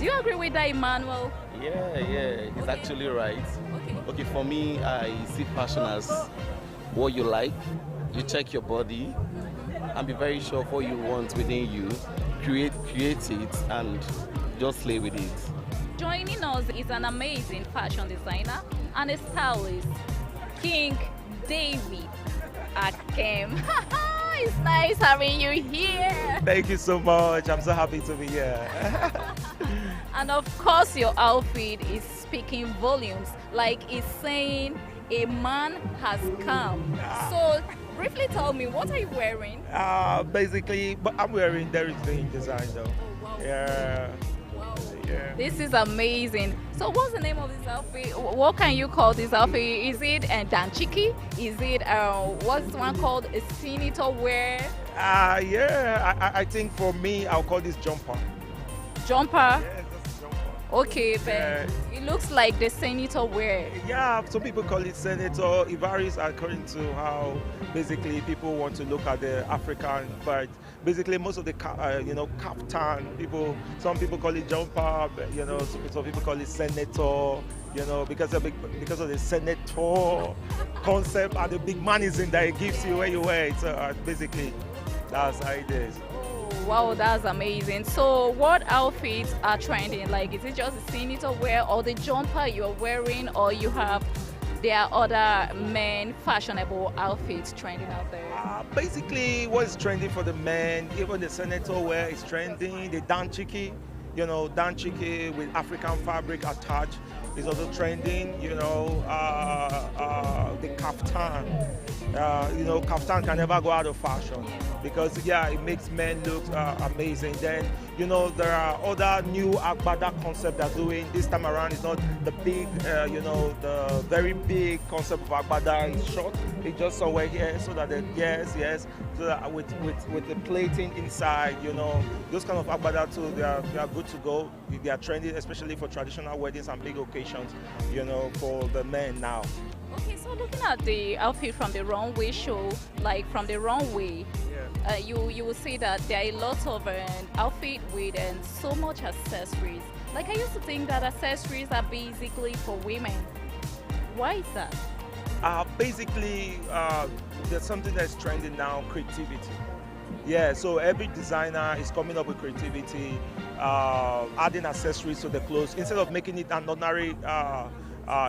Do you agree with that, Emmanuel? Yeah, he's Okay. actually right. Okay. Okay, for me, I see fashion as what you like. You check your body and be very sure of what you want within you. Create it and just slay with it. Joining us is an amazing fashion designer and a stylist, King David Akem. It's nice having you here. Thank you so much. I'm so happy to be here. And of course, your outfit is speaking volumes, like it's saying a man has come. So, briefly tell me, what are you wearing? Basically, but I'm wearing Derek Lane design though. Wow. Yeah, Wow. yeah. This is amazing. So, what's the name of this outfit? What can you call this outfit? Is it danchiki? Is it what's this one called a senator wear Yeah. I think for me, I'll call this jumper. jumper? Yes, that's a jumper. Okay, but it looks like the senator wear. Yeah, some people call it senator. It varies according to how basically people want to look at the African. But basically, most of the kaftan people. Some people call it jumper. But, some people call it senator. Because of the senator concept and the big manism that it gives you when you wear it. So basically, that's how it is. Oh, wow, that's amazing. So, what outfits are trending? Like, is it just the senator wear or the jumper you're wearing, or there are other men fashionable outfits trending out there? Basically, what's trending for the men, even the senator wear is trending. The danchiki, danchiki with African fabric attached is also trending. The kaftan. Kaftan can never go out of fashion because it makes men look amazing. Then there are other new agbada concept they're doing this time around. It's not the big, the very big concept of agbada is short. It's just somewhere here so that so that with the plating inside, those kind of agbada too, they are good to go. They are trending, especially for traditional weddings and big occasions, for the men now. Okay, so looking at the outfit from the runway show, like from the runway, you will see that there are a lot of outfit with so much accessories. Like I used to think that accessories are basically for women. Why is that? Basically, there's something that's trending now: creativity. Yeah, so every designer is coming up with creativity, adding accessories to the clothes instead of making it an ordinary.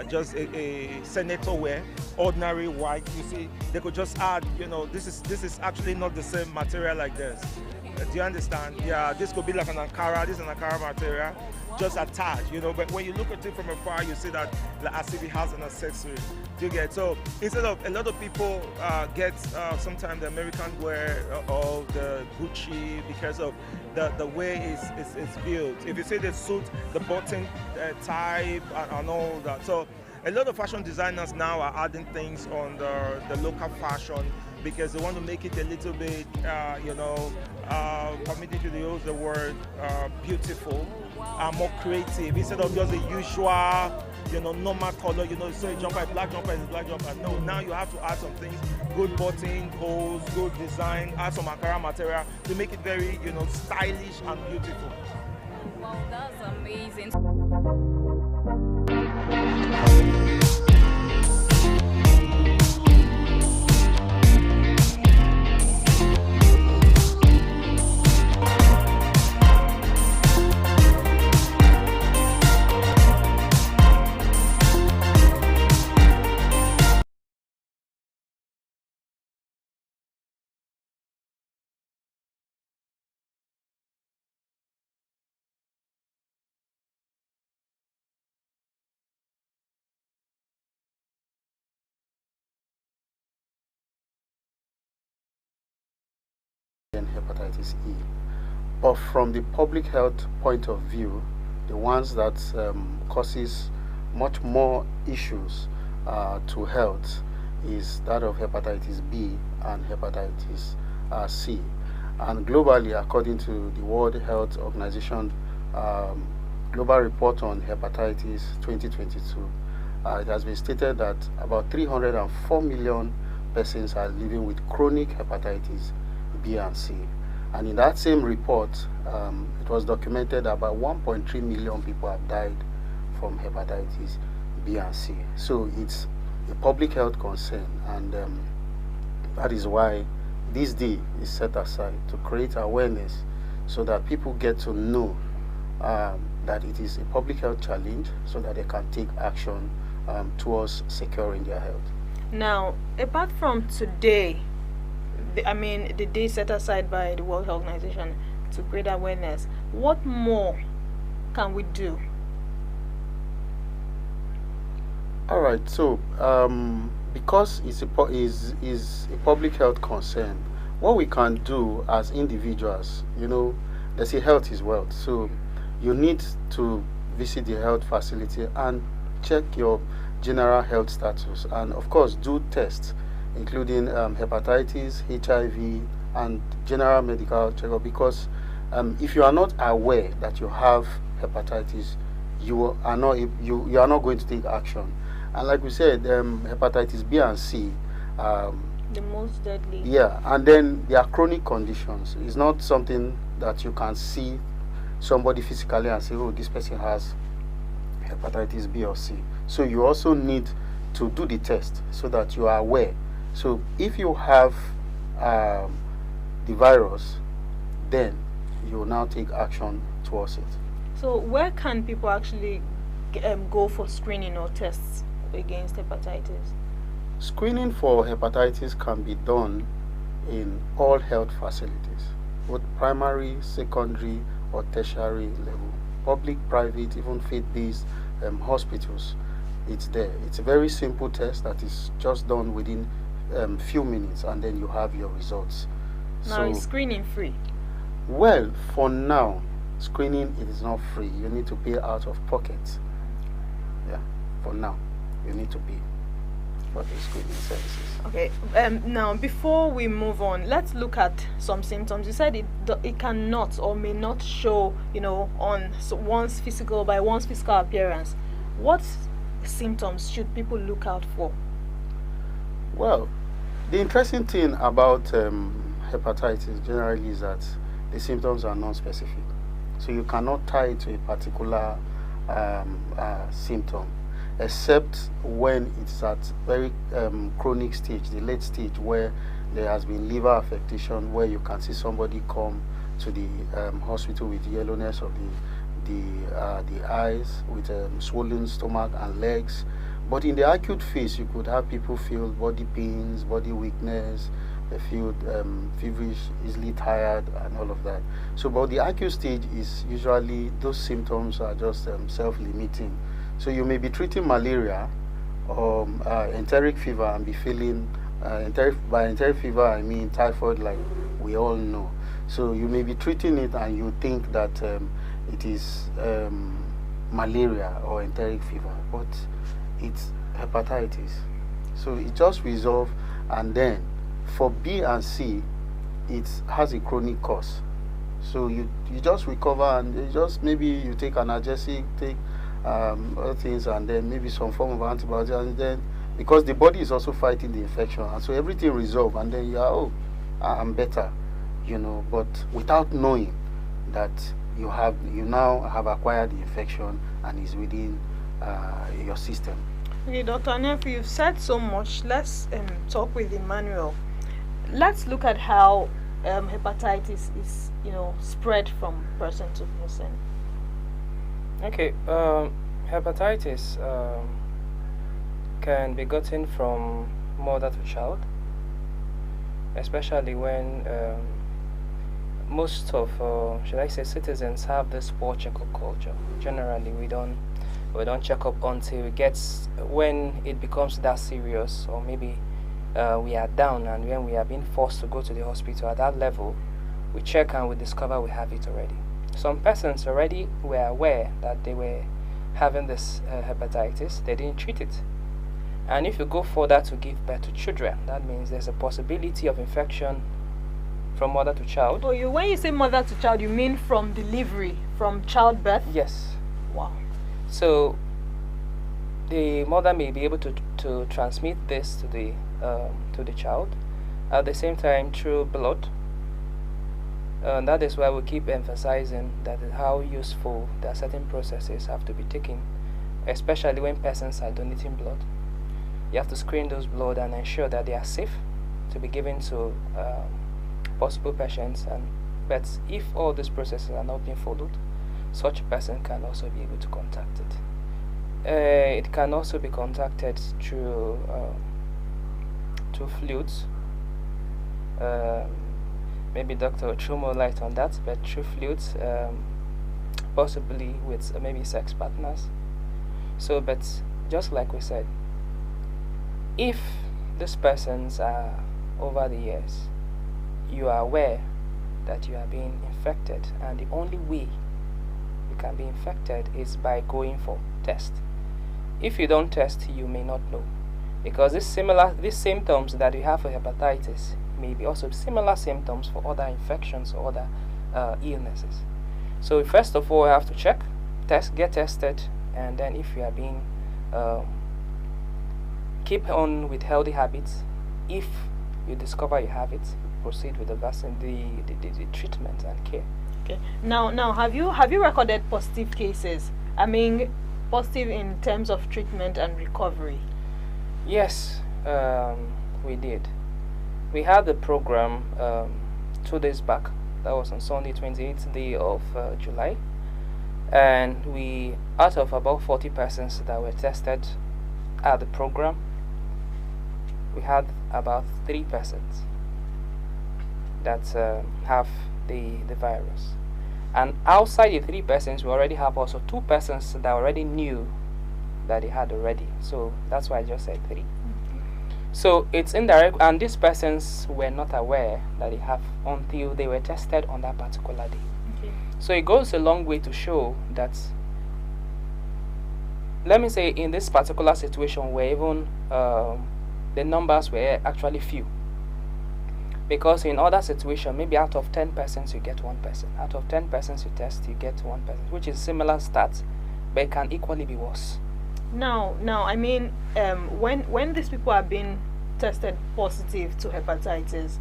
Just a senator wear, ordinary white. You see, they could just add. This is actually not the same material like this. Do you understand? Yeah, this could be like an Ankara. This is an Ankara material, just attached. But when you look at it from afar, you see that like, as if it has an accessory. Do you get? So instead of a lot of people get sometimes the American wear or the Gucci because of the way it's built. If you see the suit, the button type and all that. So a lot of fashion designers now are adding things on the local fashion because they want to make it a little bit, permitting to use the word beautiful, more creative instead of just the usual, normal color. So a jumper is black jumper is black jumper. No, now you have to add some things, good button, holes, good design, add some Ankara material to make it very, stylish and beautiful. Wow, that's amazing. And hepatitis E. But from the public health point of view, the ones that causes much more issues to health is that of hepatitis B and hepatitis C. And globally, according to the World Health Organization Global Report on Hepatitis 2022, it has been stated that about 304 million persons are living with chronic hepatitis B and C. And in that same report, it was documented about 1.3 million people have died from hepatitis B and C. So it's a public health concern, and that is why this day is set aside to create awareness so that people get to know that it is a public health challenge, so that they can take action towards securing their health. Now, apart from today, the day set aside by the World Health Organization to create awareness, what more can we do? All right. So, because it's a public health concern, what we can do as individuals, they say health is wealth. So, you need to visit the health facility and check your general health status, and of course do tests including hepatitis, HIV, and general medical checkup, because if you are not aware that you have hepatitis, you are not going to take action. And like we said, hepatitis B and C, the most deadly. Yeah, and then there are chronic conditions. It's not something that you can see somebody physically and say, oh, this person has hepatitis B or C. So you also need to do the test so that you are aware. So if you have the virus, then you will now take action towards it. So where can people actually go for screening or tests against hepatitis? Screening for hepatitis can be done in all health facilities, both primary, secondary, or tertiary level, public, private, even faith-based hospitals. It's there. It's a very simple test that is just done within few minutes, and then you have your results. Now, is screening free? Well, for now, screening it is not free. You need to pay out of pocket. Yeah, for now, you need to pay for the screening services. Okay. Now, before we move on, let's look at some symptoms. You said it cannot or may not show, on one's physical appearance. What symptoms should people look out for? Well, the interesting thing about hepatitis generally is that the symptoms are non-specific. So you cannot tie it to a particular symptom, except when it's at very chronic stage, the late stage, where there has been liver affection, where you can see somebody come to the hospital with yellowness of the eyes, with swollen stomach and legs. But in the acute phase, you could have people feel body pains, body weakness, they feel feverish, easily tired, and all of that. So, but the acute stage is usually, those symptoms are just self-limiting. So you may be treating malaria or enteric fever and be feeling, by enteric fever I mean typhoid, like we all know. So you may be treating it and you think that it is malaria or enteric fever, but it's hepatitis. So it just resolves, and then for B and C, it has a chronic course. So you just recover, and maybe you take analgesic, take other things, and then maybe some form of antibiotic, and then because the body is also fighting the infection, and so everything resolves, and then you are, oh, I'm better, but without knowing that you now have acquired the infection and is within your system. Okay, Dr. Anefu, you've said so much. Let's talk with Emmanuel. Let's look at how hepatitis is, spread from person to person. Okay, hepatitis can be gotten from mother to child, especially when most of, should I say, citizens have this poor checkup culture. Generally, we don't check up until when it becomes that serious, or maybe we are down, and when we are being forced to go to the hospital at that level, we check and we discover we have it already. Some persons already were aware that they were having this hepatitis, they didn't treat it. And if you go further to give birth to children, that means there's a possibility of infection from mother to child. Oh, when you say mother to child, you mean from delivery, from childbirth? Yes. Wow. So the mother may be able to transmit this to the child, at the same time through blood, That is why we keep emphasizing that how useful that certain processes have to be taken, especially when persons are donating blood. You have to screen those blood and ensure that they are safe to be given to possible patients. But if all these processes are not being followed, such a person can also be able to contact it. It can also be contacted through fluids. Maybe Doctor will throw more light on that, but through fluids, possibly with maybe sex partners. So, but just like we said, if these persons are over the years, you are aware that you are being infected, and the only way you can be infected is by going for test. If you don't test, you may not know, because these symptoms that you have for hepatitis may be also similar symptoms for other infections or other illnesses. So first of all, you have to check, get tested, and then if you are being keep on with healthy habits. If you discover you have it, proceed with the vaccine, the treatment and care. Okay. Now, have you recorded positive cases? I mean, positive in terms of treatment and recovery. Yes, we did. We had the program 2 days back. That was on Sunday, 28th day of July, and we, out of about 40 persons that were tested at the program, we had about 3 persons that have the virus. And outside the 3 persons, we already have also 2 persons that already knew that they had already. So that's why I just said 3. So it's indirect, and these persons were not aware that they have until they were tested on that particular day. Okay. So it goes a long way to show that, let me say, in this particular situation where even the numbers were actually few. Because in other situations, maybe out of 10 persons, you get 1 person. Out of 10 persons you test, you get 1 person, which is similar stats, but it can equally be worse. Now, I mean, when these people are being tested positive to hepatitis,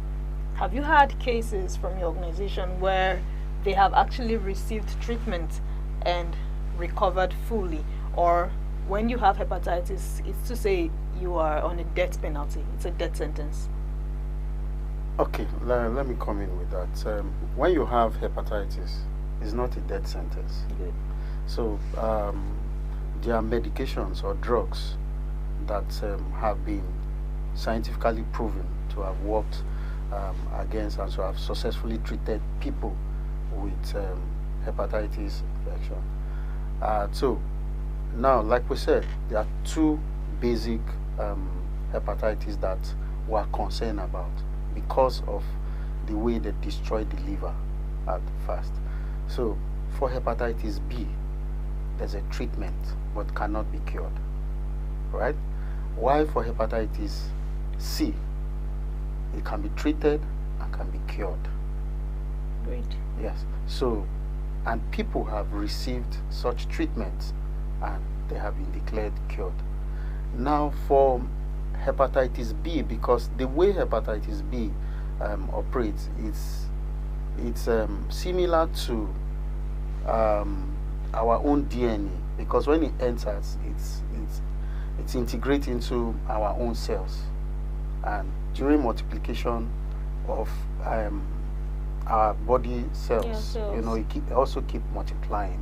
have you had cases from your organization where they have actually received treatment and recovered fully? Or when you have hepatitis, it's to say you are on a death penalty, it's a death sentence? Okay, let me come in with that. When you have hepatitis, it's not a death sentence. Good. So there are medications or drugs that have been scientifically proven to have worked against and to have successfully treated people with hepatitis infection. So now, like we said, there are 2 basic hepatitis that we're concerned about because of the way they destroy the liver at first. So for hepatitis B, there's a treatment but cannot be cured, right? While for hepatitis C, it can be treated and can be cured. Great. Yes. So, and people have received such treatments and they have been declared cured. Now for hepatitis B, because the way hepatitis B operates, it's similar to our own DNA, because when it enters, it's integrates into our own cells, and during multiplication of our body cells, you know, it also keep multiplying,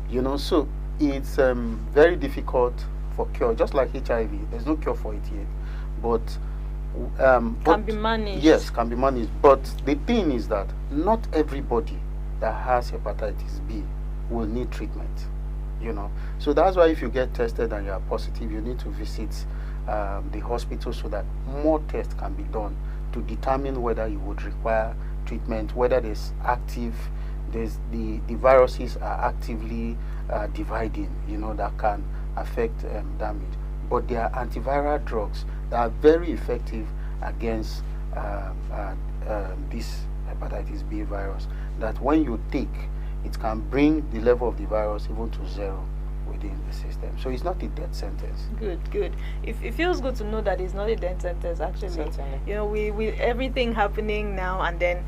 you know. So it's very difficult for cure, just like HIV. There's no cure for it yet, but can be managed. Yes, can be managed. But the thing is that not everybody that has hepatitis B will need treatment, you know. So that's why if you get tested and you are positive, you need to visit the hospital so that more tests can be done to determine whether you would require treatment, whether the viruses are actively dividing, you know, that can affect damage. But there are antiviral drugs that are very effective against this hepatitis B virus, that when you take, it can bring the level of the virus even to 0 within the system. So it's not a death sentence. Good. It feels good to know that it's not a death sentence, actually. Certainly. You know, we everything happening now and then,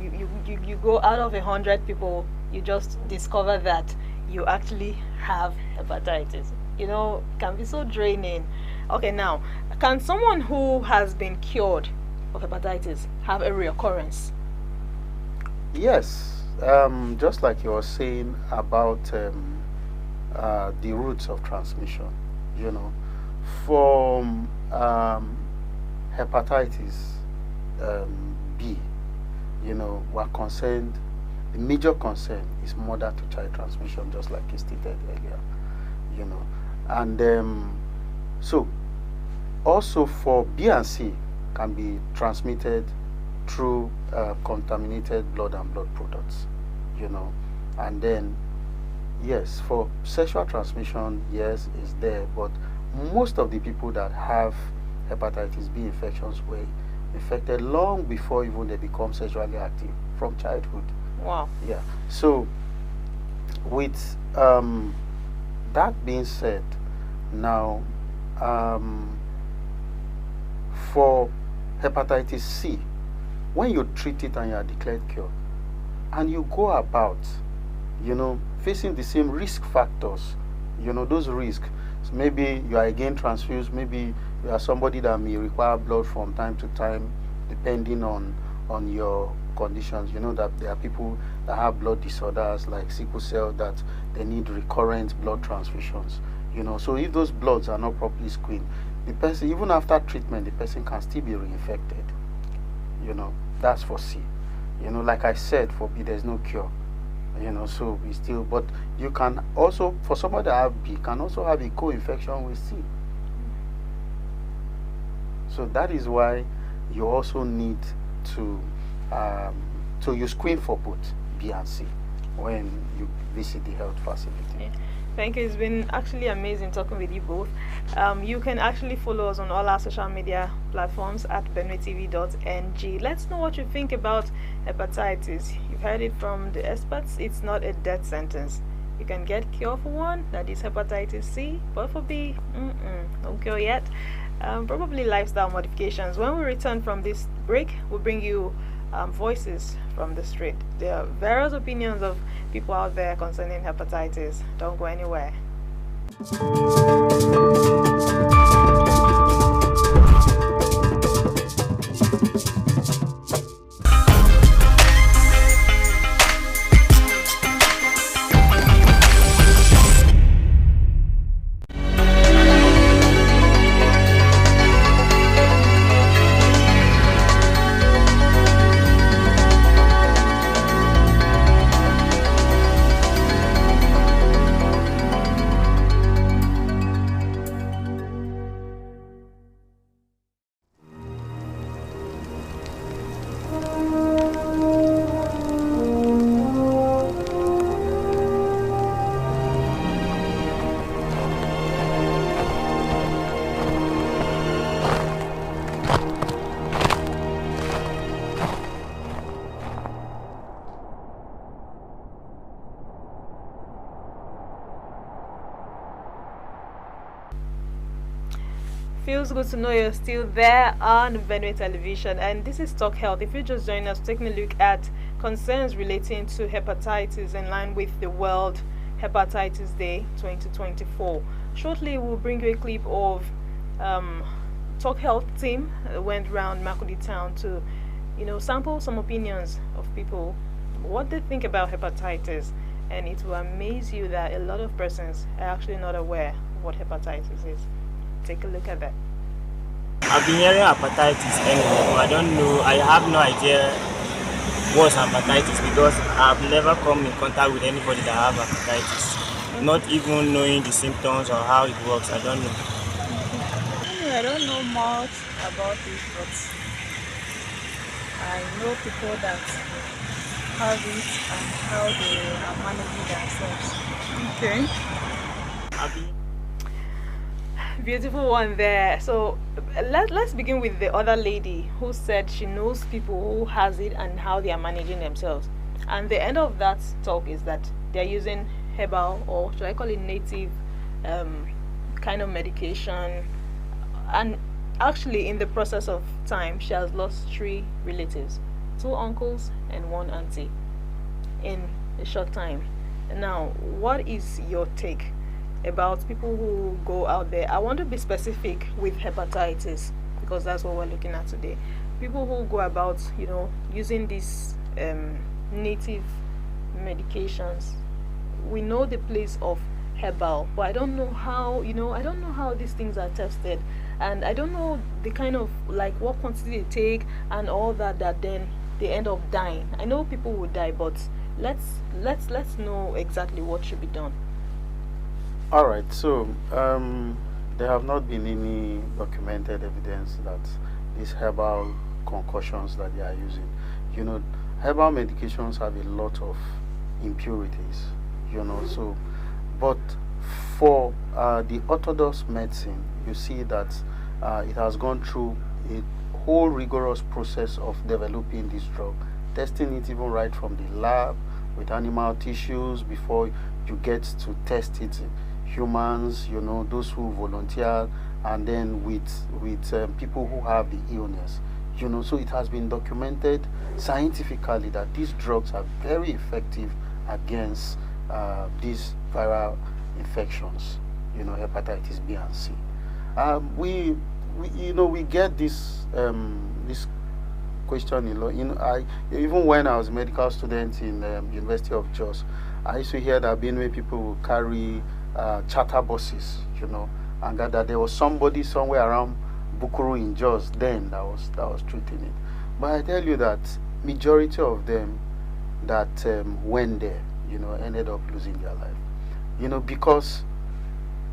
you go out of 100 people, you just discover that you actually have hepatitis. Can be so draining. Okay, now, can someone who has been cured of hepatitis have a reoccurrence? Yes, just like you were saying about the routes of transmission, you know, from hepatitis B, we're concerned, the major concern is mother to child transmission, just like you stated earlier, and so also for B and C can be transmitted through contaminated blood and blood products, and then yes, for sexual transmission, yes, is there, but most of the people that have hepatitis B infections were infected long before even they become sexually active from childhood. Wow. Yeah. So with that being said, now for hepatitis C, when you treat it and you are declared cured, and you go about, facing the same risk factors, those risks. So maybe you are again transfused, maybe you are somebody that may require blood from time to time, depending on your conditions. That there are people that have blood disorders like sickle cell that they need recurrent blood transfusions. So if those bloods are not properly screened, the person, even after treatment, the person can still be reinfected. That's for C. Like I said, for B there's no cure. So we still, but you can also, for somebody that have B, can also have a co-infection with C. So that is why you also need to you screen for both B and C when you visit the health facility. Yeah. Thank you. It's been actually amazing talking with you both. You can actually follow us on all our social media platforms at benuetv.ng. Let's know what you think about hepatitis. You've heard it from the experts. It's not a death sentence. You can get cure for one, that is hepatitis C, but for B, no cure yet. Probably lifestyle modifications. When we return from this break, we'll bring you voices from the street. There are various opinions of people out there concerning hepatitis. Don't go anywhere. Feels good to know you're still there on Benue Television, and this is Talk Health. If you just joined us, taking a look at concerns relating to hepatitis in line with the World Hepatitis Day 2024. Shortly, we'll bring you a clip of Talk Health team went around Makudi town to, sample some opinions of people, what they think about hepatitis, and it will amaze you that a lot of persons are actually not aware of what hepatitis is. Take a look at that. I've been hearing hepatitis anyway, but I don't know, I have no idea what's hepatitis because I've never come in contact with anybody that have hepatitis. Not even knowing the symptoms or how it works, I don't know. I don't know much about it, but I know people that have it and how they are managing themselves. Okay. Beautiful one there. So let's begin with the other lady who said she knows people who has it and how they are managing themselves. And the end of that talk is that they're using herbal, or should I call it native, kind of medication. And actually, in the process of time, she has lost 3 relatives two uncles and one auntie in a short time. Now, what is your take about people who go out there? I want to be specific with hepatitis because that's what we're looking at today. People who go about, using these native medications. We know the place of herbal, but I don't know how, I don't know how these things are tested, and I don't know the kind of like what quantity they take and all that then they end up dying. I know people will die, but let's know exactly what should be done. All right. So there have not been any documented evidence that these herbal concoctions that they are using, herbal medications have a lot of impurities, so but for the orthodox medicine, you see that it has gone through a whole rigorous process of developing this drug, testing it even right from the lab with animal tissues before you get to test it in humans, those who volunteer, and then with people who have the illness. So it has been documented scientifically that these drugs are very effective against these viral infections, hepatitis B and C. We get this question a lot. I even when I was a medical student in University of Jos, I used to hear that Benue people will carry charter buses, and that there was somebody somewhere around Bukuru in Jos then that was treating it. But I tell you that majority of them that went there, ended up losing their life, because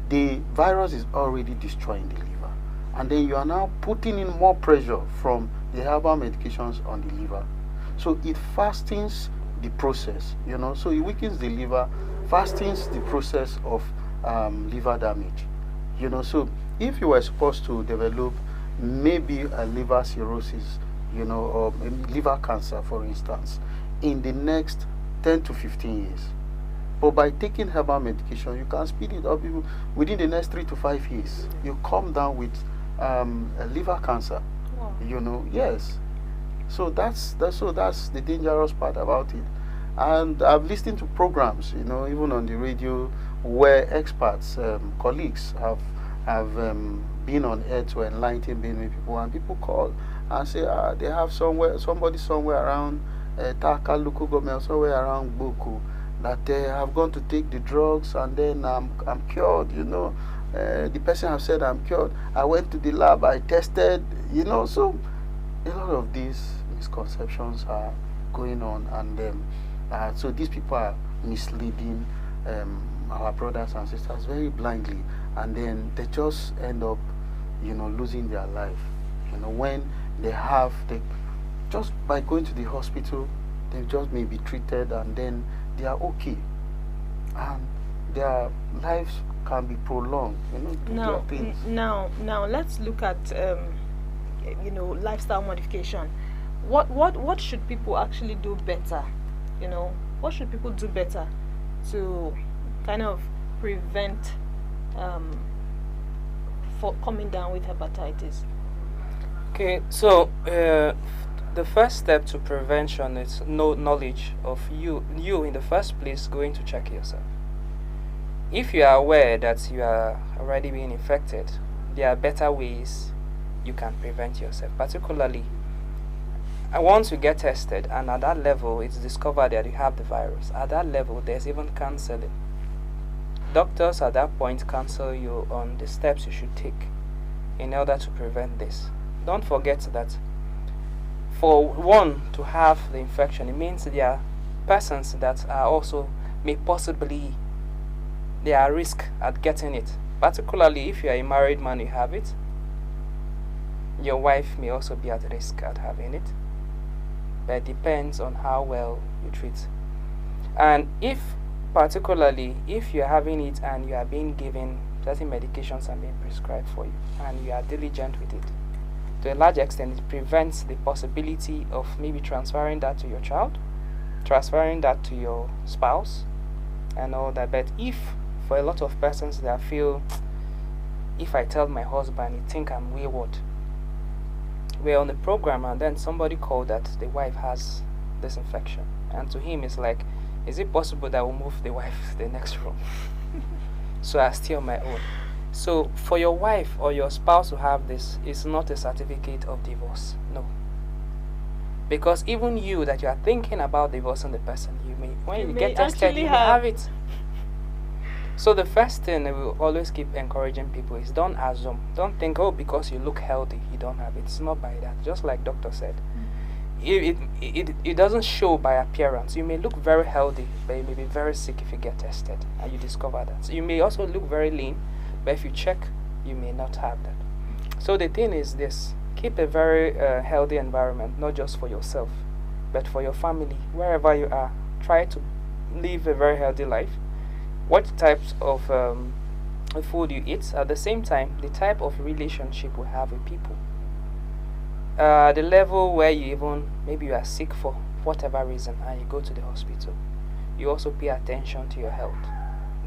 the virus is already destroying the liver, and then you are now putting in more pressure from the herbal medications on the liver, so it fastens the process, so it weakens the liver, fastens the process of liver damage, so if you were supposed to develop maybe a liver cirrhosis, or liver cancer, for instance, in the next 10 to 15 years, but by taking herbal medication, you can speed it up. Even within the next 3 to 5 years, you come down with a liver cancer. Wow. Yes. So that's the dangerous part about it. And I've listened to programs, even on the radio, where experts, colleagues have been on air to enlighten Benue people, and people call and say they have somebody somewhere around Taka local government, somewhere around Boku, that they have gone to take the drugs, and then I'm cured. The person has said I'm cured. I went to the lab, I tested. So a lot of these misconceptions are going on, and so these people are misleading our brothers and sisters very blindly, and then they just end up losing their life, when they just by going to the hospital, they just may be treated, and then they are okay, and their lives can be prolonged, do their things. Now let's look at lifestyle modification. What should people actually do better? What should people do better to kind of prevent for coming down with hepatitis? Okay, so the first step to prevention is knowledge of you in the first place going to check yourself. If you are aware that you are already being infected, there are better ways you can prevent yourself. Particularly, once you get tested and at that level it's discovered that you have the virus, at that level there's even counseling. Doctors at that point counsel you on the steps you should take in order to prevent this. Don't forget that for one to have the infection, it means there are persons that are also may possibly they are at risk at getting it. Particularly if you are a married man, you have it. Your wife may also be at risk at having it. But it depends on how well you treat. And particularly if you are having it and you are being given certain medications and being prescribed for you, and you are diligent with it, to a large extent it prevents the possibility of maybe transferring that to your child, transferring that to your spouse, and all that. But if for a lot of persons that feel, if I tell my husband, he think I'm wayward, we're on the program, and then somebody called that the wife has this infection, and to him it's like, is it possible that we'll move the wife to the next room? So I stay on my own. So for your wife or your spouse to have this, it's not a certificate of divorce. No. Because even you that you are thinking about divorcing the person, when you get tested, you may have it. So the first thing I will always keep encouraging people is don't assume. Don't think, oh, because you look healthy, you don't have it. It's not by that. Just like doctor said. It doesn't show by appearance. You may look very healthy, but you may be very sick if you get tested and you discover that. So you may also look very lean, but if you check, you may not have that. So the thing is this: keep a very healthy environment, not just for yourself, but for your family, wherever you are. Try to live a very healthy life. What types of food you eat, at the same time, the type of relationship we have with people. The level where maybe you are sick for whatever reason and you go to the hospital, you also pay attention to your health.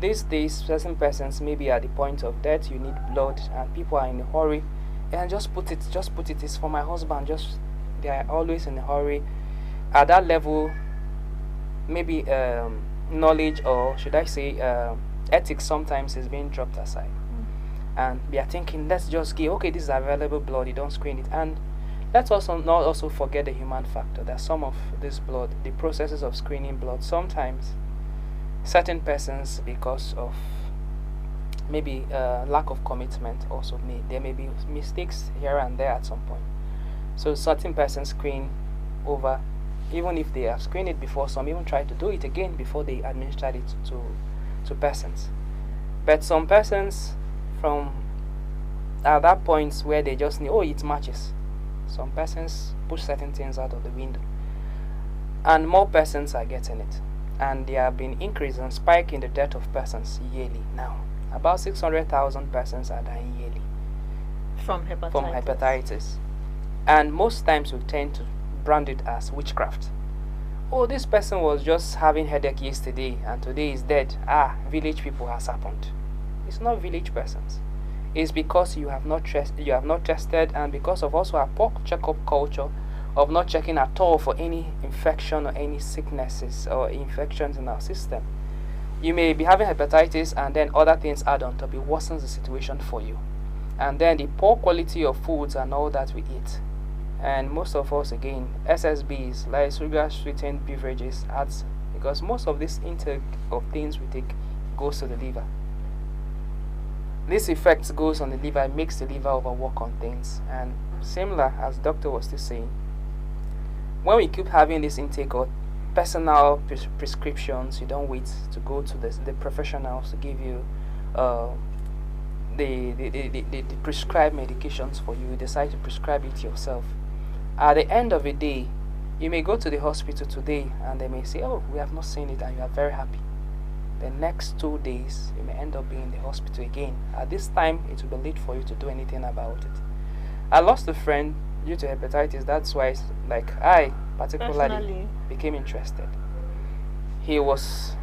These days, certain persons may be at the point of death, you need blood, and people are in a hurry, and just put it, it's for my husband, they are always in a hurry. At that level, maybe knowledge, or should I say ethics, sometimes is being dropped aside. And we are thinking, let's just give, okay, this is available blood, you don't screen it. And let's also not also forget the human factor, that some of this blood, the processes of screening blood, sometimes certain persons, because of maybe lack of commitment, also there may be mistakes here and there at some point. So certain persons screen over, even if they have screened it before, some even try to do it again before they administer it to persons. But some persons from at that point where they just need, oh, it matches. Some persons push certain things out of the window, and more persons are getting it, and there have been increase and spike in the death of persons yearly now. About 600,000 persons are dying yearly from hepatitis. And most times we tend to brand it as witchcraft. Oh, this person was just having headache yesterday and today is dead. Village people has happened. It's not village persons. It's because you have not tested, and because of also a poor checkup culture of not checking at all for any infection or any sicknesses or infections in our system. You may be having hepatitis and then other things add on top. It worsens the situation for you. And then the poor quality of foods and all that we eat. And most of us, again, SSBs, like sugar sweetened beverages, adds, because most of this intake of things we take goes to the liver. This effect goes on the liver, makes the liver overwork on things. And similar, as doctor was still saying, when we keep having this intake of personal prescriptions, you don't wait to go to the professionals to give you the prescribed medications for you. You decide to prescribe it yourself. At the end of the day, you may go to the hospital today and they may say, oh, we have not seen it, and you are very happy. The next 2 days, you may end up being in the hospital again. At this time, it will be late for you to do anything about it. I lost a friend due to hepatitis. That's why, I particularly became interested. He was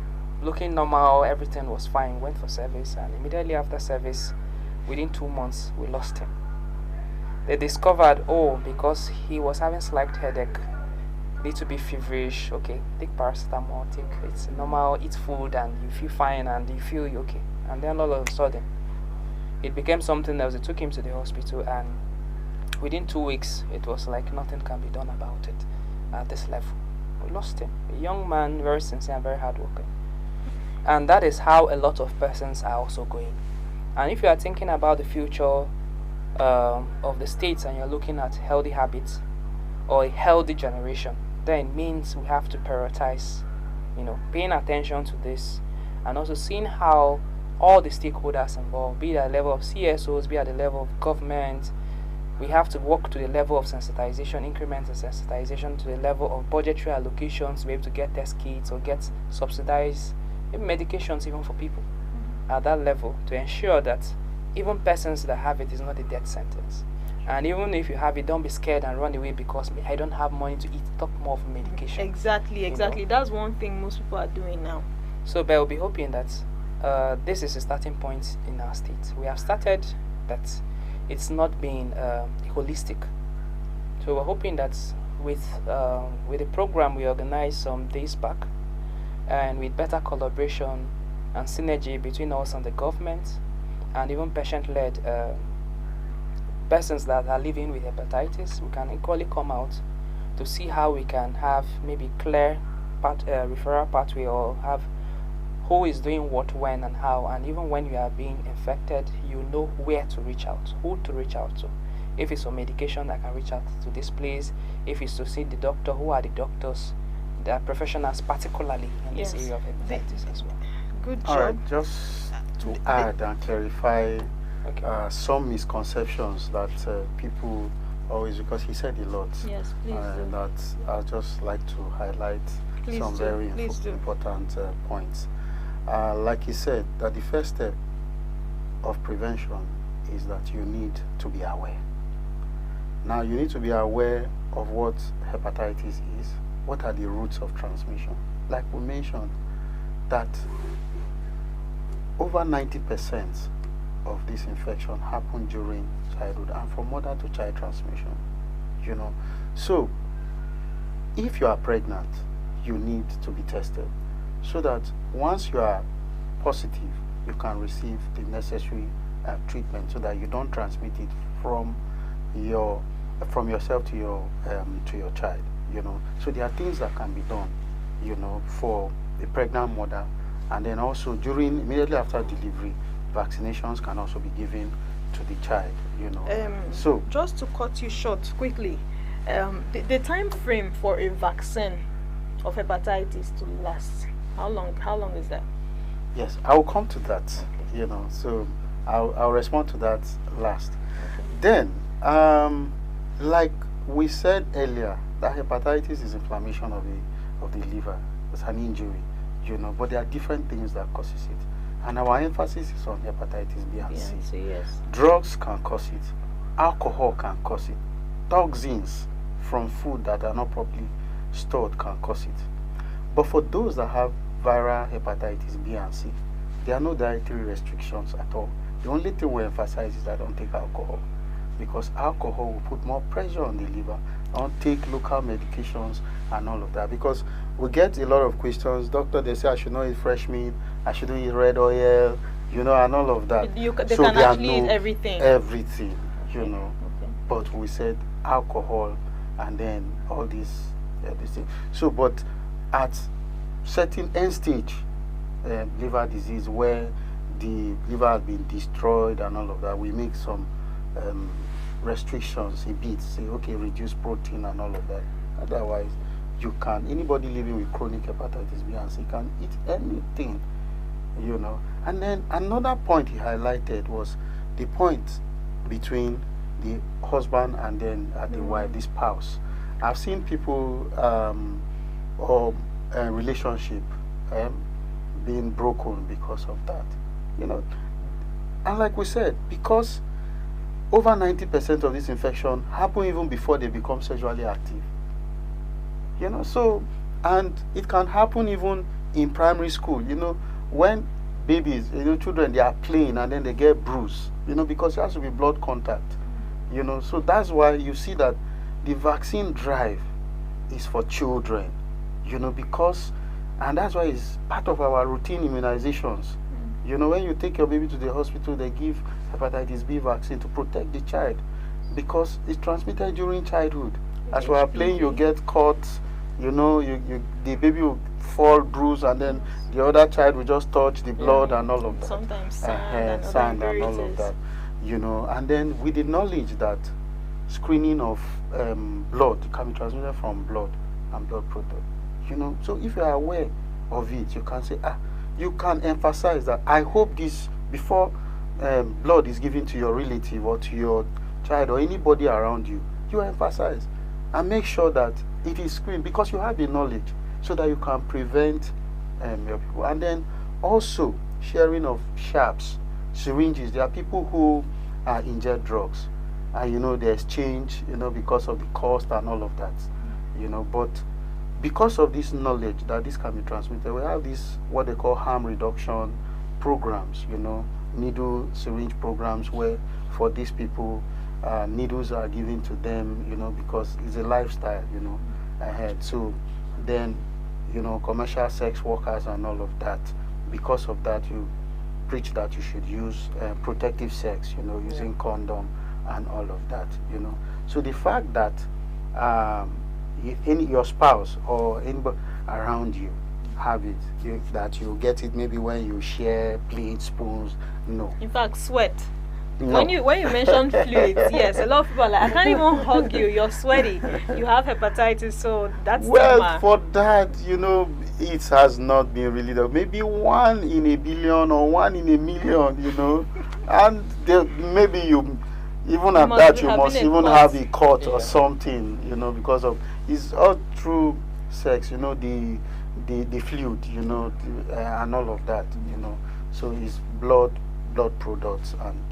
looking normal, everything was fine, went for service, and immediately after service, within 2 months, we lost him. They discovered, because he was having slight headache, need to be feverish, okay, take paracetamol, it's normal, eat food, and you feel fine, and you feel okay. And then all of a sudden, it became something else. They took him to the hospital, and within 2 weeks, it was like nothing can be done about it at this level. We lost him. A young man, very sincere and very hardworking. And that is how a lot of persons are also going. And if you are thinking about the future of the states and you're looking at healthy habits or a healthy generation, then it means we have to prioritize, paying attention to this, and also seeing how all the stakeholders involved, be it at the level of CSOs, be it at the level of government. We have to work to the level of sensitization, increments of sensitization, to the level of budgetary allocations to be able to get test kits or get subsidized medications even for people at that level, to ensure that even persons that have it is not a death sentence. And even if you have it, don't be scared and run away because I don't have money to eat. Talk more of medication. Exactly. That's one thing most people are doing now. So, but we'll be hoping that this is a starting point in our state. We have started that it's not being holistic. So we're hoping that with the program we organized some days back, and with better collaboration and synergy between us and the government, and even patient-led persons that are living with hepatitis, we can equally come out to see how we can have maybe clear referral pathway, or have who is doing what, when, and how, and even when you are being infected, you know where to reach out, who to reach out to. If it's for medication, I can reach out to this place. If it's to see the doctor, who are the doctors, the professionals, particularly in this area of hepatitis as well. Good job. All right, just to add and clarify some misconceptions that people always, because he said a lot, Yes, please do. that I'd just like to highlight Please some do, very please do. important points. Like he said, that the first step of prevention is that you need to be aware. Now, you need to be aware of what hepatitis is, what are the routes of transmission. Like we mentioned, that over 90% of this infection happen during childhood and from mother to child transmission, you know. So, if you are pregnant, you need to be tested so that once you are positive, you can receive the necessary treatment so that you don't transmit it from yourself to your child, you know. So there are things that can be done, you know, for the pregnant mother, and then also immediately after delivery, vaccinations can also be given to the child, you know. So just to cut you short quickly, the time frame for a vaccine of hepatitis to last, how long is that? yes, I will come to that, you know. So I'll respond to that last. Then like we said earlier, that hepatitis is inflammation of the liver. It's an injury, you know, but there are different things that causes it, and our emphasis is on hepatitis B and C. Yes. Drugs can cause it, alcohol can cause it, toxins from food that are not properly stored can cause it. But for those that have viral hepatitis B and C, there are no dietary restrictions at all. The only thing we emphasize is that don't take alcohol, because alcohol will put more pressure on the liver. Don't take local medications and all of that, because we get a lot of questions. Doctor, they say I should not eat fresh meat, I shouldn't eat red oil, you know, and all of that. They so can there are actually eat everything. Everything, you know. Okay. But we said alcohol and then all these things. So, but at certain end stage liver disease, where the liver has been destroyed and all of that, we make some restrictions a bit, say okay, reduce protein and all of that. Otherwise, you can, anybody living with chronic hepatitis B and C can eat anything, you know. And then another point he highlighted was the point between the husband and then the wife, the spouse. I've seen people or relationship being broken because of that, you know. And like we said, because over 90% of this infection happen even before they become sexually active, you know. So, and it can happen even in primary school, you know, when babies, you know, children, they are playing and then they get bruised, you know, because it has to be blood contact, you know. So that's why you see that the vaccine drive is for children, you know, because, and that's why it's part of our routine immunizations. You know, when you take your baby to the hospital, they give hepatitis B vaccine to protect the child, because it's transmitted during childhood. As we are playing, you get caught, you know, the baby will fall bruised, and then the other child will just touch the blood and all of that. Sometimes sand and all of that, you know. And then with the knowledge that screening of blood can be transmitted from blood and blood product, you know. So if you are aware of it, you can say, you can emphasize that I hope this, before blood is given to your relative or to your child or anybody around you, you emphasize and make sure that it is screened, because you have the knowledge, so that you can prevent your people. And then also sharing of sharps, syringes. There are people who inject drugs, and you know, they exchange, you know, because of the cost and all of that, you know. But because of this knowledge that this can be transmitted, we have this, what they call harm reduction programs, you know, needle syringe programs, where for these people needles are given to them, because it's a lifestyle, ahead. So then, commercial sex workers and all of that. Because of that, you preach that you should use protective sex, using condom and all of that, So the fact that your spouse or anybody around you have it, that you get it maybe when you share plates, spoons, no. In fact, sweat. No. When you mention fluids, yes, a lot of people are like, I can't even hug you. You're sweaty. You have hepatitis, so that's well for that. It has not been really done. Maybe 1 in a billion or 1 in a million. And maybe you even at that you must even have a cut or something. Because of it's all through sex. The fluid. And all of that. So it's blood products and.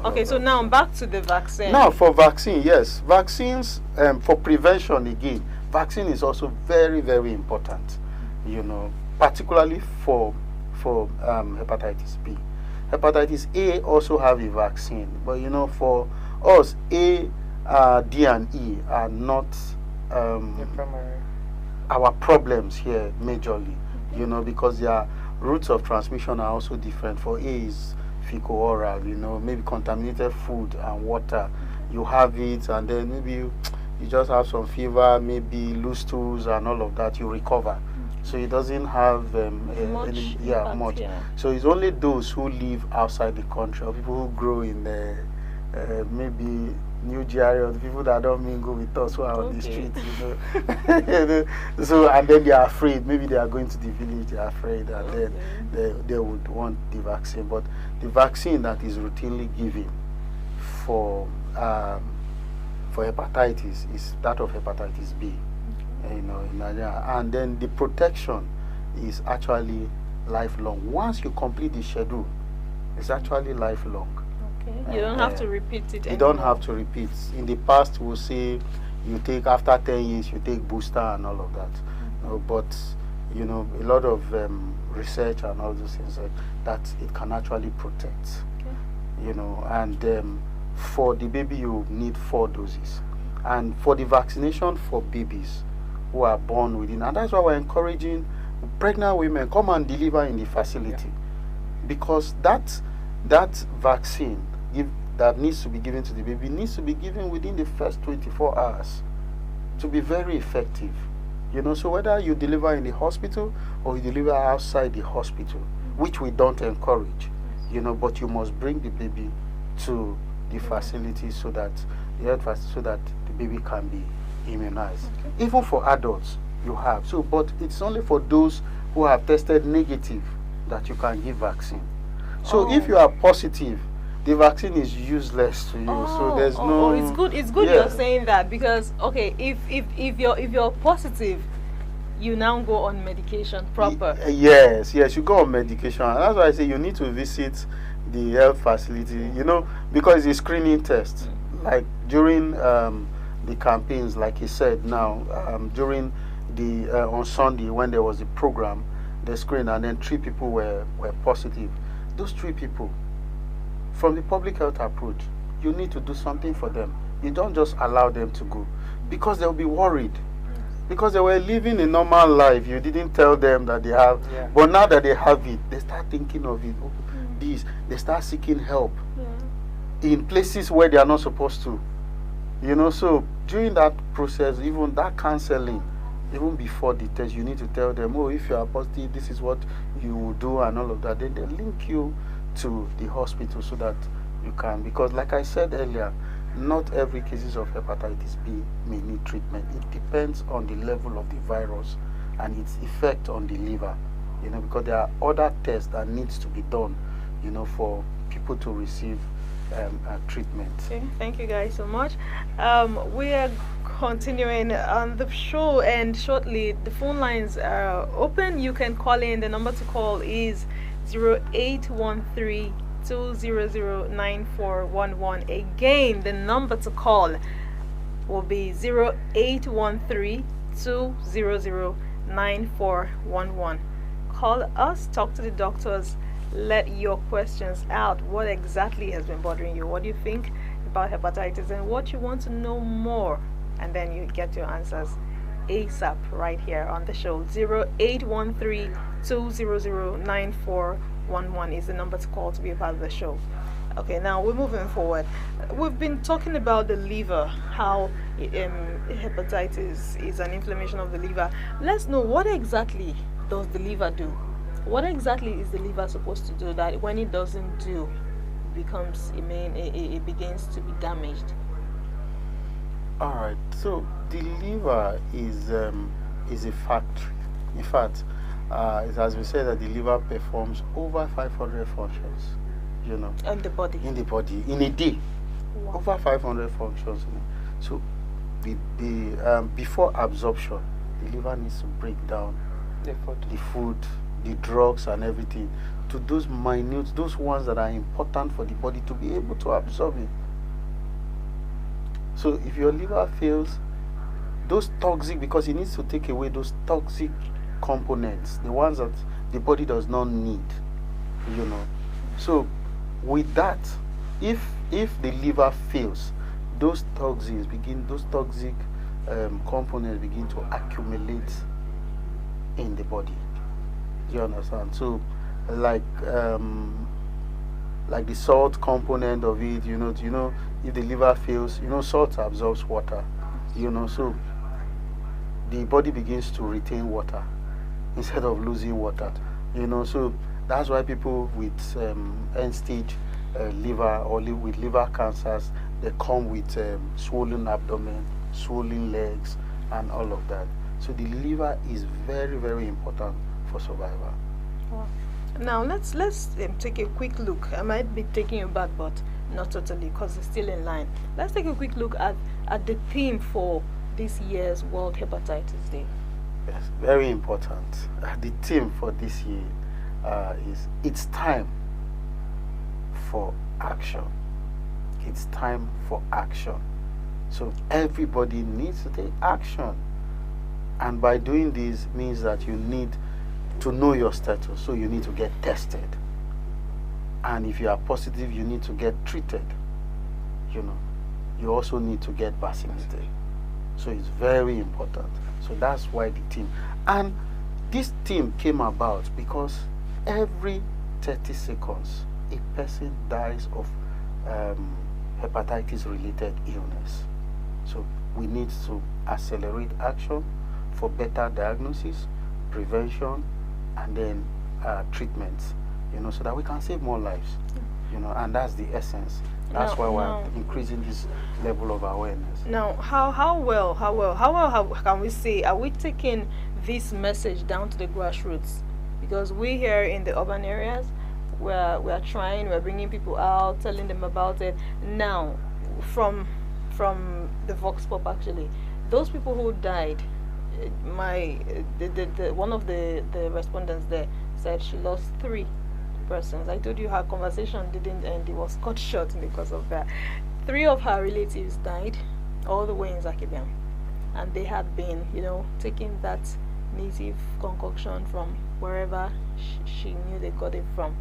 Okay, so now back to the vaccine. Now for vaccine, yes, vaccines for prevention again. Vaccine is also very, very important. Particularly for hepatitis B. Hepatitis A also have a vaccine, but for us, A, D, and E are not our problems here majorly. Because their routes of transmission are also different. For A is fecal oral, maybe contaminated food and water. You have it, and then maybe you just have some fever, maybe loose stools and all of that. You recover. So it doesn't have much. So it's only those who live outside the country, or people who grow in maybe New GRA, or the people that don't mingle with us who are on the street, So and then they are afraid. Maybe they are going to the village. They are afraid, and then they would want the vaccine. But the vaccine that is routinely given for hepatitis is that of hepatitis B. In Nigeria, and then the protection is actually lifelong. Once you complete the schedule, it's actually lifelong. Okay. You don't have to repeat it. You don't have to repeat. In the past, we'll say you take after 10 years, you take booster and all of that. But a lot of research and all those things that it can actually protect. Okay. And for the baby, you need 4 doses, and for the vaccination for babies who are born within, and that's why we're encouraging pregnant women come and deliver in the facility, because that vaccine that needs to be given to the baby needs to be given within the first 24 hours to be very effective. So whether you deliver in the hospital or you deliver outside the hospital, which we don't encourage, but you must bring the baby to the facility so that the baby can be immunized. Okay. Even for adults, you have. But it's only for those who have tested negative that you can give vaccine. So if you are positive, the vaccine is useless to you. So there's no. It's good. It's good you're saying that, because if you're positive, you now go on medication proper. Yes, you go on medication. And that's why I say you need to visit the health facility. Because it's a screening test. Like during the campaigns, like he said now, during the on Sunday when there was a program, the screen, and then 3 people were positive. Those 3 people, from the public health approach, you need to do something for them. You don't just allow them to go, because they'll be worried, because they were living a normal life. You didn't tell them that they have, but now that they have it, they start thinking of it. They start seeking help in places where they are not supposed to. So during that process, even that counseling, even before the test, you need to tell them, if you are positive, this is what you will do and all of that. Then they link you to the hospital so that you can, because like I said earlier, not every cases of hepatitis B may need treatment. It depends on the level of the virus and its effect on the liver, because there are other tests that needs to be done, for people to receive treatment. Okay, thank you guys so much. We are continuing on the show, and shortly the phone lines are open. You can call in. The number to call is 0813 2009411. Again, the number to call will be 0813 2009411. Call us, talk to the doctors, let your questions out. What exactly has been bothering you? What do you think about hepatitis and what you want to know more, and then you get your answers ASAP right here on the show. 0813-200-9411 is the number to call to be a part of the show. Okay, now we're moving forward. We've been talking about the liver, how hepatitis is an inflammation of the liver. Let's know, what exactly does the liver do? What exactly is the liver supposed to do that when it doesn't do, it begins to be damaged? All right. So the liver is a factory. In fact, it has been said that the liver performs over 500 functions. You know, In the body in a day. Wow. Over 500 functions. So before absorption, the liver needs to break down the food, the drugs and everything to those ones that are important for the body to be able to absorb it. So if your liver fails, those toxic, because it needs to take away those toxic components, the ones that the body does not need, you know. So with that, if the liver fails, those toxic components begin to accumulate in the body. You understand? So like the salt component of it, you know, if the liver fails, salt absorbs water, so the body begins to retain water instead of losing water, so that's why people with end stage liver or with liver cancers, they come with swollen abdomen, swollen legs and all of that. So the liver is very, very important for survival. Wow. Now let's take a quick look. I might be taking you back, but not totally, because it's still in line. Let's take a quick look at the theme for this year's World Hepatitis Day. Yes, very important. The theme for this year is "It's time for action." It's time for action. So everybody needs to take action, and by doing this means that you need to know your status. So you need to get tested, and if you are positive, you need to get treated. You also need to get vaccinated. So it's very important. So that's why the team, and this team came about because every 30 seconds a person dies of hepatitis related illness. So we need to accelerate action for better diagnosis, prevention, and then treatments, so that we can save more lives, and that's the essence. That's why we're increasing this level of awareness. Now, how well can we say, are we taking this message down to the grassroots? Because we here in the urban areas, we're trying, we're bringing people out, telling them about it. Now, from the Vox Pop, actually, those people who died, one of the respondents there said she lost 3 persons. I told you her conversation didn't end, it was cut short because of that. 3 of her relatives died all the way in Zakibiam, and they had been taking that native concoction from wherever she knew they got it from.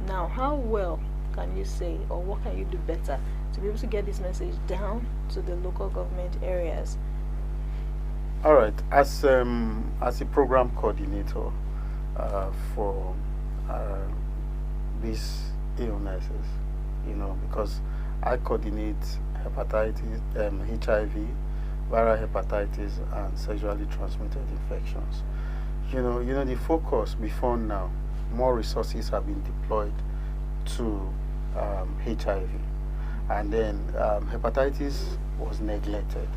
Now, how well can you say, or what can you do better to be able to get this message down to the local government areas? All right, as a program coordinator for these illnesses, because I coordinate hepatitis, HIV, viral hepatitis, and sexually transmitted infections. The focus before now, more resources have been deployed to HIV, and then hepatitis was neglected.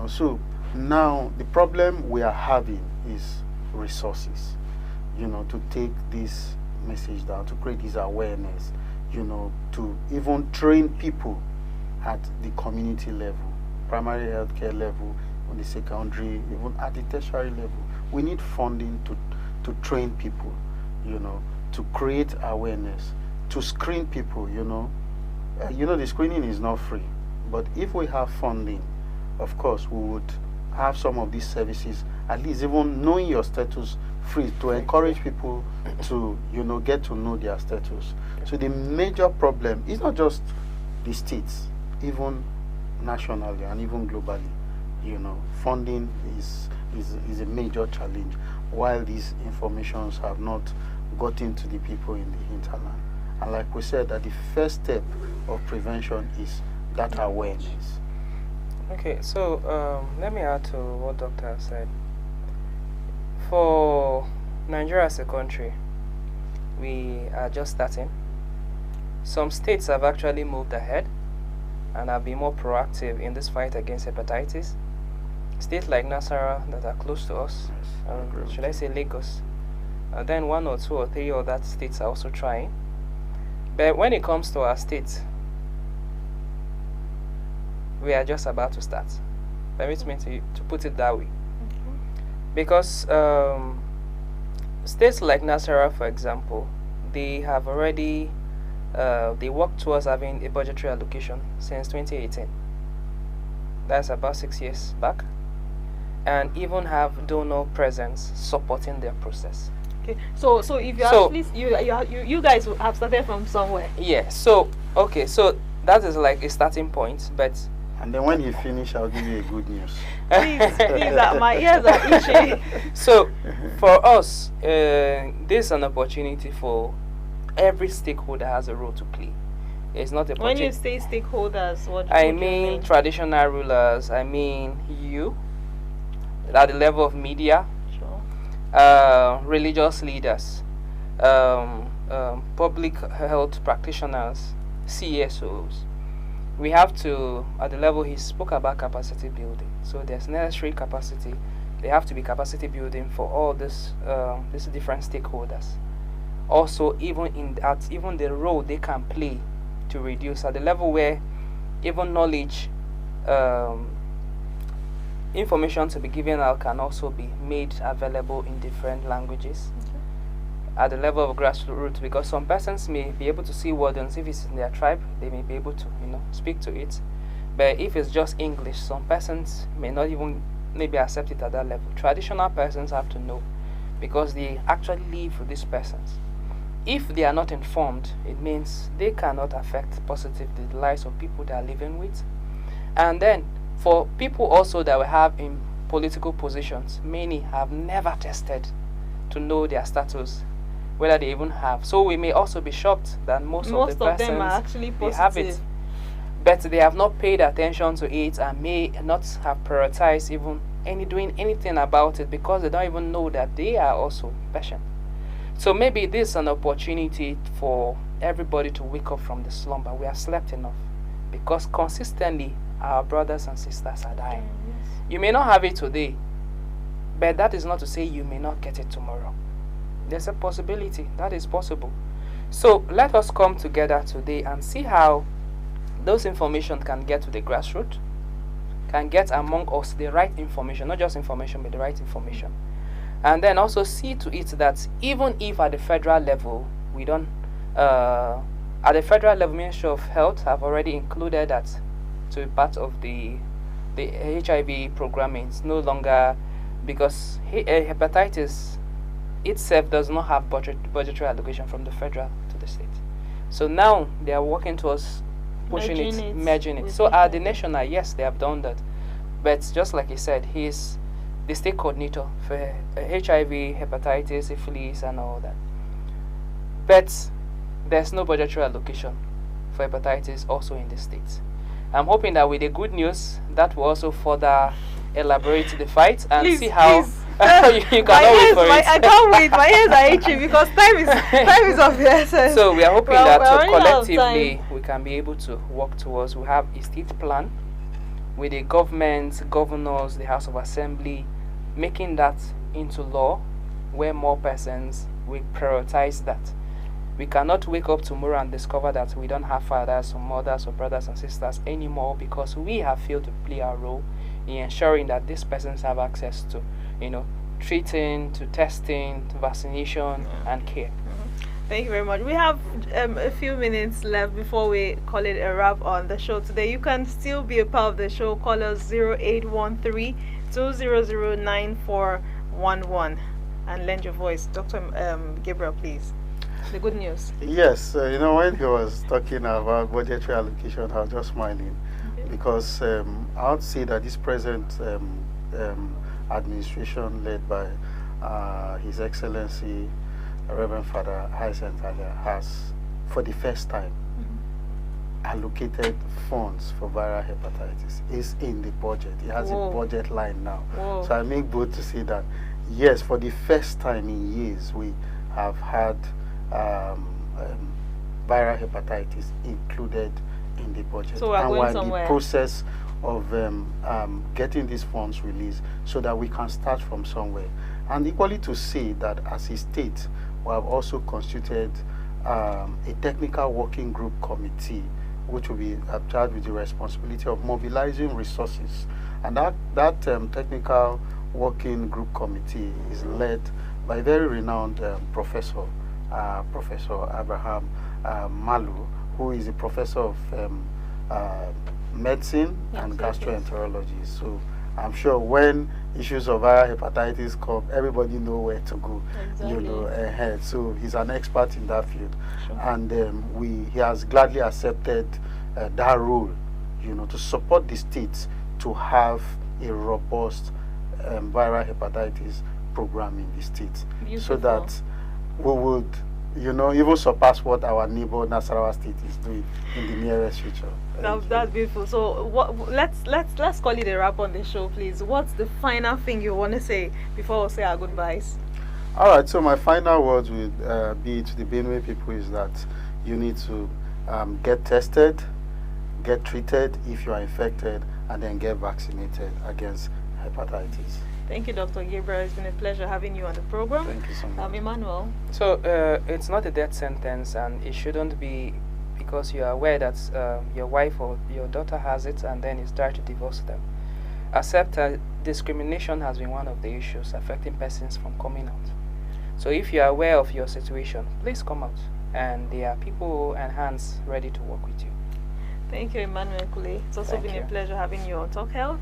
So now the problem we are having is resources, to take this message down, to create this awareness, to even train people at the community level, primary healthcare level, on the secondary, even at the tertiary level. We need funding to train people, to create awareness, to screen people, the screening is not free, but if we have funding, of course, we would have some of these services, at least even knowing your status free, to encourage people to, get to know their status. So the major problem is not just the states, even nationally and even globally, funding is a major challenge, while these informations have not gotten to the people in the hinterland. And like we said, that the first step of prevention is that awareness. Okay, so let me add to what Doctor said. For Nigeria as a country, we are just starting. Some states have actually moved ahead and have been more proactive in this fight against hepatitis. States like Nasarawa that are close to us, should I say Lagos, then 1 or 2 or 3 other states are also trying. But when it comes to our state, we are just about to start. Permit me to put it that way. Because states like Nasarawa, for example, they have already they worked towards having a budgetary allocation since 2018. That's about 6 years back, and even have donor presence supporting their process. Okay, so if you guys have started from somewhere. Yeah. So okay, so that is like a starting point, but. And then when you finish, I'll give you a good news. Please, my ears are itchy. So, for us, this is an opportunity for every stakeholder has a role to play. It's not a When you say stakeholders, what I do you mean traditional rulers. I mean you, at the level of media, Sure. Religious leaders, public health practitioners, CSOs. We have to, at the level he spoke about capacity building. So there's necessary capacity. There have to be capacity building for all these different stakeholders. Also, even the role they can play to reduce at the level where even knowledge, information to be given out can also be made available in different languages. At the level of grassroots, because some persons may be able to see wordings. If it's in their tribe, they may be able to speak to it. But if it's just English, some persons may not even maybe accept it at that level. Traditional persons have to know, because they actually live with these persons. If they are not informed, it means they cannot affect positively the lives of people they are living with. And then for people also that we have in political positions, many have never tested to know their status, whether they even have. So we may also be shocked that most of the persons them are actually positive. they have it, but they have not paid attention to it and may not have prioritized even doing anything about it, because they don't even know that they are also patient. So maybe this is an opportunity for everybody to wake up from the slumber. We have slept enough, because consistently our brothers and sisters are dying. Yes. You may not have it today, but that is not to say you may not get it tomorrow. There's a possibility that is possible. So let us come together today and see how those information can get to the grassroots, can get among us the right information, not just information, but the right information. And then also see to it that even if at the federal level, we don't, at the federal level, Ministry of Health have already included that to be part of the HIV programming. It's no longer, because hepatitis itself does not have budgetary allocation from the federal to the state. So now they are working towards pushing merging it. So at the national, yes, they have done that. But just like he said, he's the state coordinator for HIV, hepatitis, syphilis, and all that. But there's no budgetary allocation for hepatitis also in the states. I'm hoping that with the good news, that will also further elaborate the fight and see how you cannot wait for it. I can't wait. My ears are itchy because time is of the essence. So we are hoping that collectively we can be able to work towards. We have a state plan with the government, governors, the House of Assembly, making that into law, where more persons will prioritize that. We cannot wake up tomorrow and discover that we don't have fathers or mothers or brothers and sisters anymore, because we have failed to play our role in ensuring that these persons have access to, treating, to testing, to vaccination and care. Thank you very much. We have a few minutes left before we call it a wrap on the show today. You can still be a part of the show. Call us 0813-200-9411 and lend your voice. Dr. Gabriel, please. the good news? Yes, when he was talking about budgetary allocation, I was just smiling because I would say that this present administration led by His Excellency Reverend Father Hyacinth Alia has, for the first time, allocated funds for viral hepatitis. Is in the budget. It has Whoa. a budget line now. Whoa. So I make bold to say that, yes, for the first time in years, we have had viral hepatitis included in the budget. So we're and going we're in somewhere. the process of getting these funds released so that we can start from somewhere. And equally to say that as a state, we have also constituted a technical working group committee which will be charged with the responsibility of mobilizing resources. And that technical working group committee is led by a very renowned professor, Professor Abraham Malu, who is a professor of medicine and gastroenterology. So I'm sure when issues of viral hepatitis come, everybody know where to go. Exactly. Ahead. So he's an expert in that field, Sure. and he has gladly accepted that role, to support the states to have a robust viral hepatitis program in the states, so Beautiful. that we would, even surpass what our neighbor Nasarawa state is doing in the nearest future. That's beautiful. So let's call it a wrap on the show, please. What's the final thing you want to say before we say our goodbyes? All right, so my final words would be to the Benue people is that you need to get tested, get treated if you are infected, and then get vaccinated against hepatitis. Thank you, Dr. Gabriel. It's been a pleasure having you on the program. Thank you so much. Emmanuel. So it's not a death sentence, and it shouldn't be because you are aware that your wife or your daughter has it, and then you start to divorce them. Accept discrimination has been one of the issues affecting persons from coming out. So if you are aware of your situation, please come out, and there are people and hands ready to work with you. Thank you, Emmanuel Kule. It's also Thank been you. a pleasure having you on Talk Health.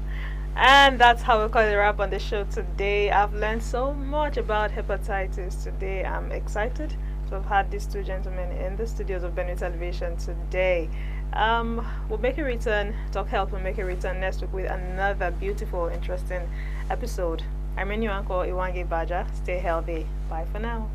And that's how we call it a wrap on the show today. I've learned so much about hepatitis today. I'm excited to have had these two gentlemen in the studios of Benue Television today. We'll make a return. Talk Health will make a return next week with another beautiful, interesting episode. I'm your new uncle, Iwange Baja. Stay healthy. Bye for now.